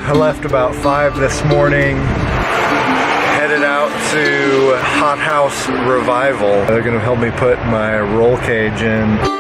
I left about 5 this morning, headed out to Hot House Revival. They're gonna help me put my roll cage in.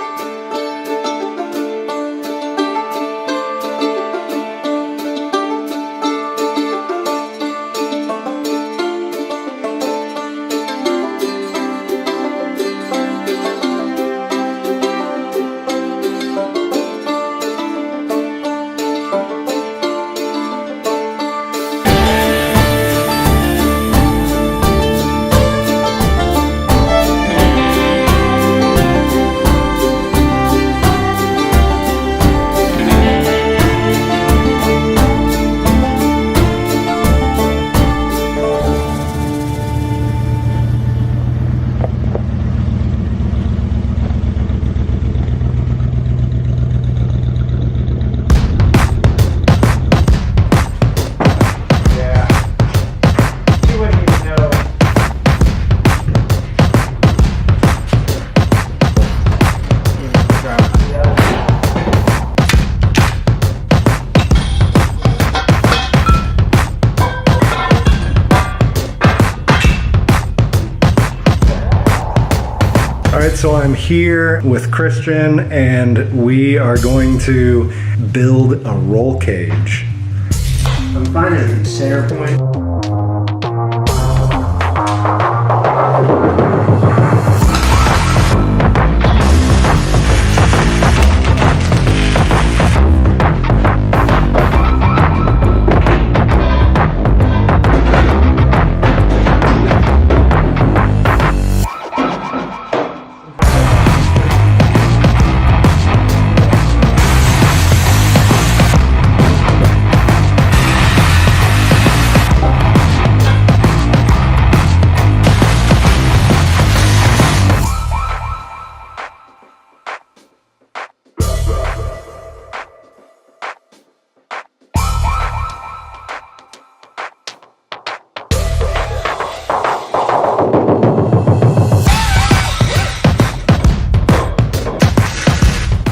So I'm here with Christian and we are going to build a roll cage. I'm finding the center point.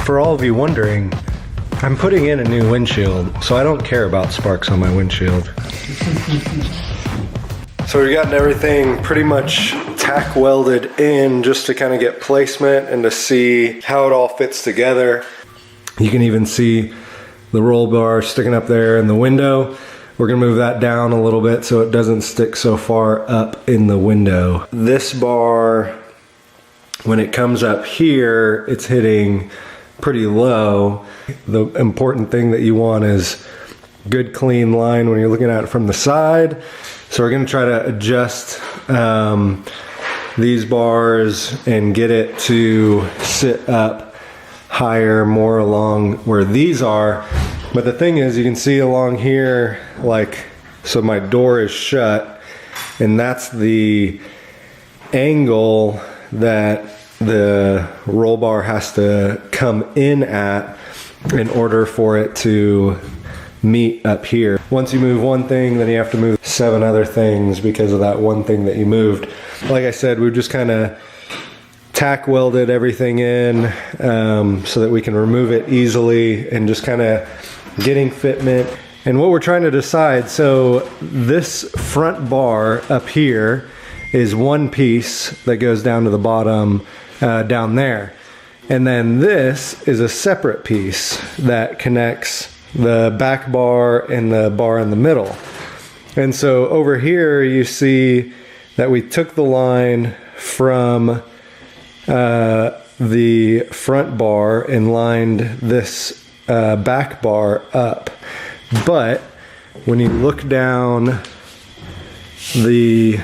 For all of you wondering, I'm putting in a new windshield, so I don't care about sparks on my windshield. So we've gotten everything pretty much tack welded in just to kind of get placement and to see how it all fits together. You can even see the roll bar sticking up there in the window. We're gonna move that down a little bit so it doesn't stick so far up in the window. This bar, when it comes up here, it's hitting pretty low. The important thing that you want is good clean line when you're looking at it from the side. So we're going to try to adjust these bars and get it to sit up higher, more along where these are. But the thing is, you can see along here, like, so my door is shut and that's the angle that the roll bar has to come in at in order for it to meet up here. Once you move one thing, then you have to move 7 other things because of that one thing that you moved. Like I said, we've just kind of tack welded everything in so that we can remove it easily and just kind of getting fitment. And what we're trying to decide, so this front bar up here is one piece that goes down to the bottom down there. And then this is a separate piece that connects the back bar and the bar in the middle. And so over here you see that we took the line from the front bar and lined this back bar up. But when you look down the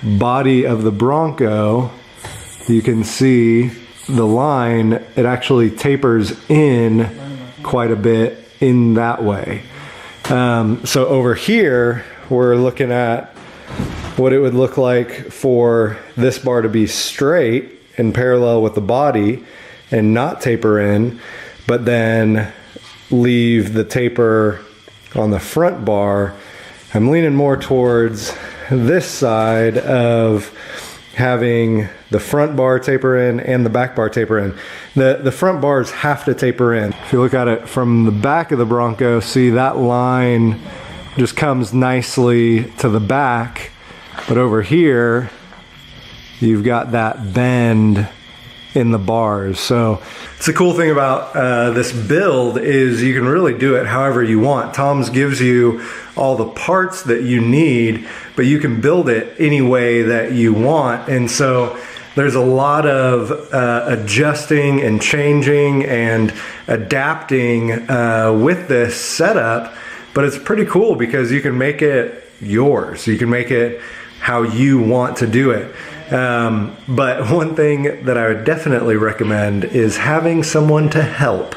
body of the Bronco, you can see the line, it actually tapers in quite a bit in that way. So over here, we're looking at what it would look like for this bar to be straight and parallel with the body and not taper in, but then leave the taper on the front bar. I'm leaning more towards this side of having the front bar taper in and the back bar taper in. The front bars have to taper in. If you look at it from the back of the Bronco, see that line just comes nicely to the back, but over here you've got that bend in the bars. So it's the cool thing about this build is you can really do it however you want. Toms gives you all the parts that you need, but you can build it any way that you want. And so there's a lot of adjusting and changing and adapting with this setup, but it's pretty cool because you can make it yours. You can make it how you want to do it. But one thing that I would definitely recommend is having someone to help,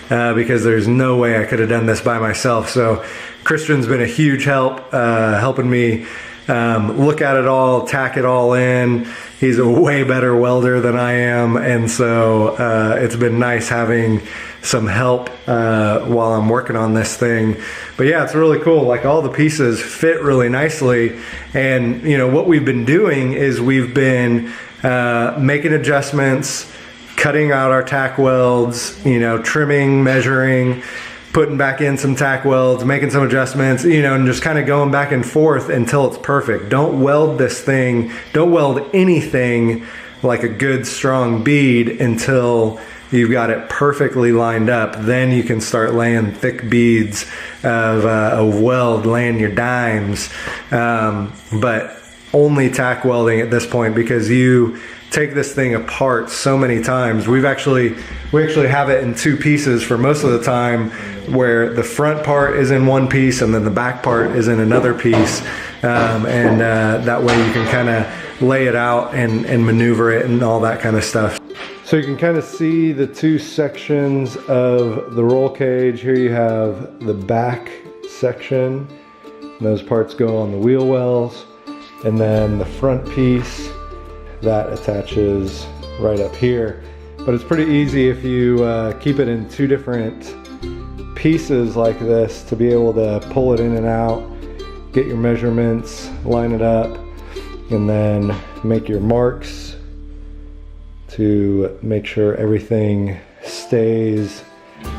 because there's no way I could have done this by myself. So Christian's been a huge help, helping me look at it all, tack it all in. He's a way better welder than I am, and so it's been nice having some help while I'm working on this thing. But yeah, it's really cool. Like, all the pieces fit really nicely, and you know what we've been doing is we've been making adjustments, cutting out our tack welds, you know, trimming, measuring, putting back in some tack welds, making some adjustments, you know, and just kind of going back and forth until it's perfect. Don't weld this thing, don't weld anything like a good strong bead until you've got it perfectly lined up. Then you can start laying thick beads of weld, laying your dimes. But only tack welding at this point, because you take this thing apart so many times. We actually have it in two pieces for most of the time, where the front part is in one piece and then the back part is in another piece. That way you can kind of lay it out and maneuver it and all that kind of stuff. So you can kind of see the two sections of the roll cage. Here you have the back section. Those parts go on the wheel wells. And then the front piece, that attaches right up here. But it's pretty easy if you keep it in two different pieces like this to be able to pull it in and out, get your measurements, line it up, and then make your marks to make sure everything stays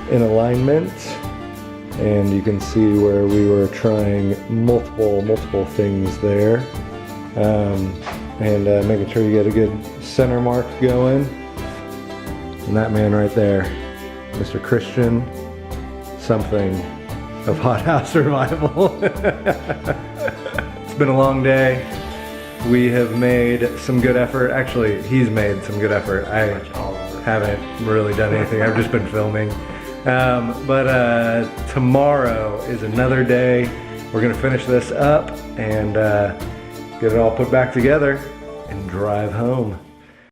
in alignment. And you can see where we were trying multiple things there, and making sure you get a good center mark going. And that man right there, Mr. Christian, something of hothouse survival. It's been a long day. We have made some good effort. Actually, he's made some good effort. I haven't really done anything. I've just been filming. But tomorrow is another day. We're gonna finish this up and get it all put back together and drive home.